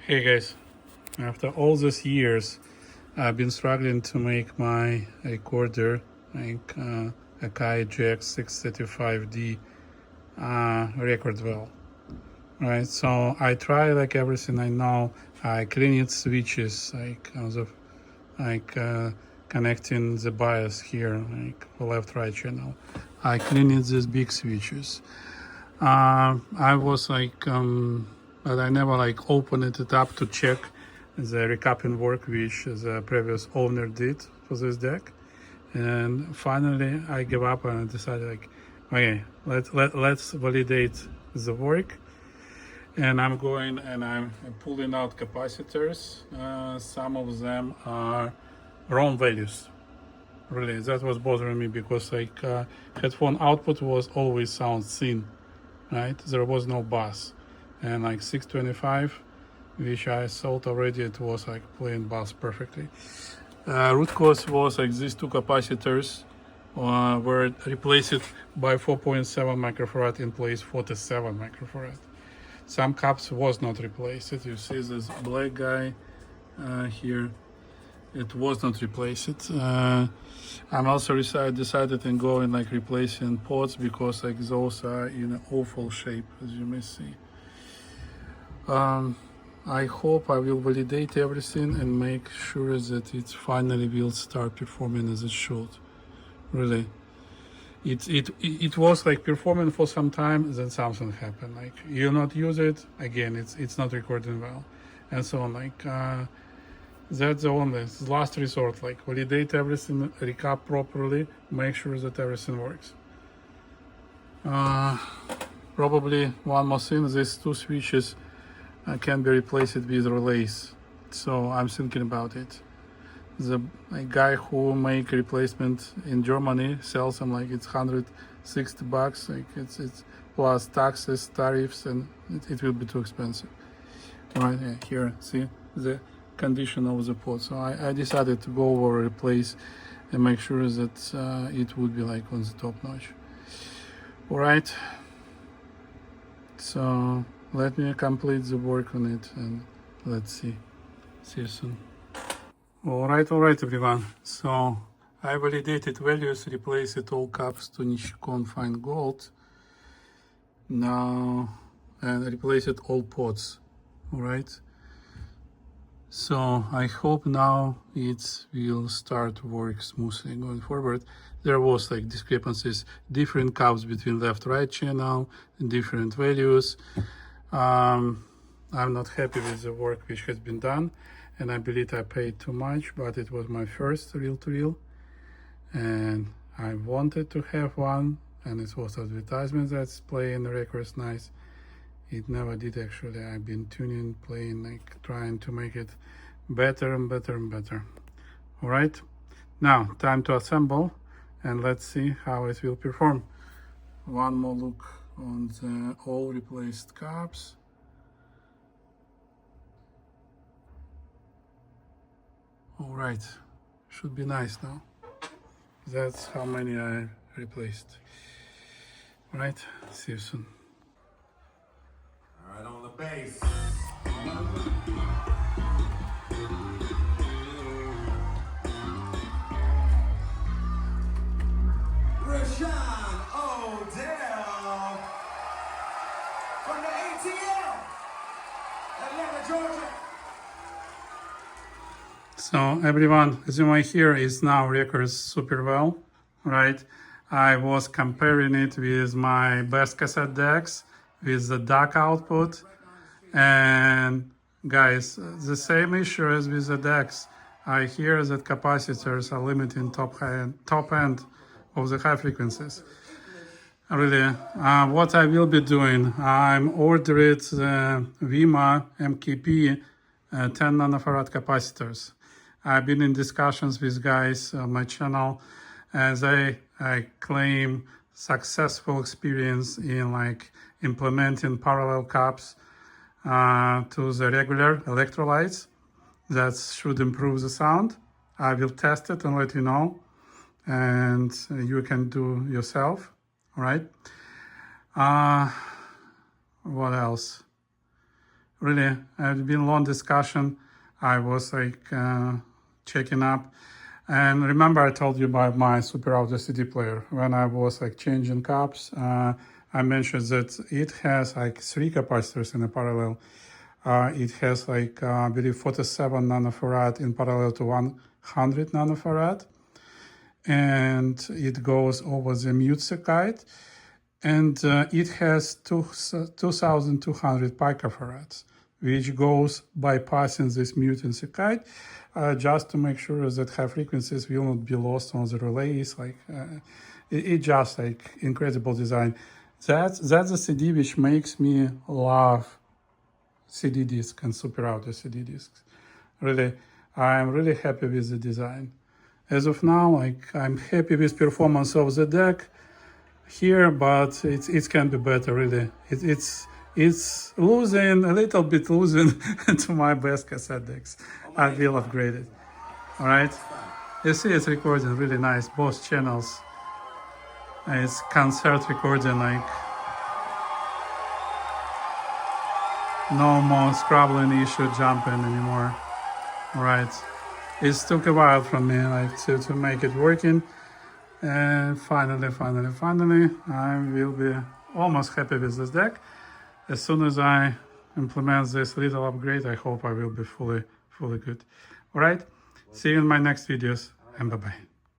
Hey guys, after all these years, I've been struggling to make my recorder, Akai GX-635D, record well. Right, so I try like everything I know. I clean its switches, connecting the bias here, like left-right channel. I clean it these big switches. I was but I never like opened it up to check the recapping work which the previous owner did for this deck. And finally, I gave up and I decided like, okay, let's validate the work. And I'm going and I'm pulling out capacitors. Some of them are wrong values. Really, that was bothering me because headphone output was always sound thin, right? There was no bass, and like 625, which I thought already it was like playing bass perfectly. Root cause was like these two capacitors were replaced by 4.7 microfarad in place 47 microfarad. Some caps was not replaced. You see this black guy here. It was not replaced. I'm also decided in going like replacing ports because like those are in an awful shape, as you may see. I hope I will validate everything and make sure that it finally will start performing as it should. Really, it was like performing for some time, then something happened. Like you not use it again, it's not recording well, and so on. That's the only last resort. Like validate everything, recap properly, make sure that everything works. Probably one more thing: these two switches can be replaced with relays. So I'm thinking about it. The guy who make replacement in Germany sells them like it's $160. Like it's plus taxes, tariffs, and it will be too expensive. Right here, see the condition of the pot. So I decided to go over replace and make sure that it would be like on the top notch. All right. So let me complete the work on it and let's see. See you soon. All right, everyone. So I validated values, replaced all caps to Nichicon Fine Gold. Now, and replaced all pots. All right. So I hope now it will start work smoothly going forward. There was like discrepancies, different caps between left-right channel, different values. I'm not happy with the work which has been done, and I believe I paid too much, but it was my first reel-to-reel, and I wanted to have one, and it was advertisement that's playing the records nice. It never did actually. I've been tuning, playing, like trying to make it better and better and better. All right, now time to assemble and let's see how it will perform. One more look on the all replaced caps. All right, should be nice now. That's how many I replaced. All right, see you soon. All right, on the bass. Rashawn Odell from the ATL, Atlanta, Georgia. So everyone, as you might hear, is now records super well, right? I was comparing it with my best cassette decks with the DAC output, and guys, the same issue as with the decks. I hear that capacitors are limiting top end of the high frequencies. Really, what I will be doing, I'm ordered the Vima MKP 10 nanofarad capacitors. I've been in discussions with guys on my channel, and I claim successful experience in like implementing parallel caps to the regular electrolytes. That should improve the sound. I will test it and let you know, and you can do yourself. All right. What else? really, it's been a long discussion. I was like checking up. And remember I told you about my Super Audio CD player. When I was like changing caps, I mentioned that it has like 3 capacitors in a parallel. It has like, I believe 47 nanofarad in parallel to 100 nanofarad. And it goes over the mute circuit. And it has 2200 picofarads, which goes bypassing this muting circuit, just to make sure that high frequencies will not be lost on the relays. Like it just like incredible design. That's the CD which makes me love CD disc and Super Audio CD discs. Really, I'm really happy with the design. As of now, like I'm happy with performance of the deck here, but it can be better. Really, it's losing a little bit, losing to my best cassette decks. I will upgrade it. All right, you see it's recording really nice, both channels. It's concert recording, like no more scrabbling issue, jumping anymore. All right, it took a while from me like to make it working. And finally, I will be almost happy with this deck. As soon as I implement this little upgrade, I hope I will be fully good. All right, see you in my next videos, and bye-bye.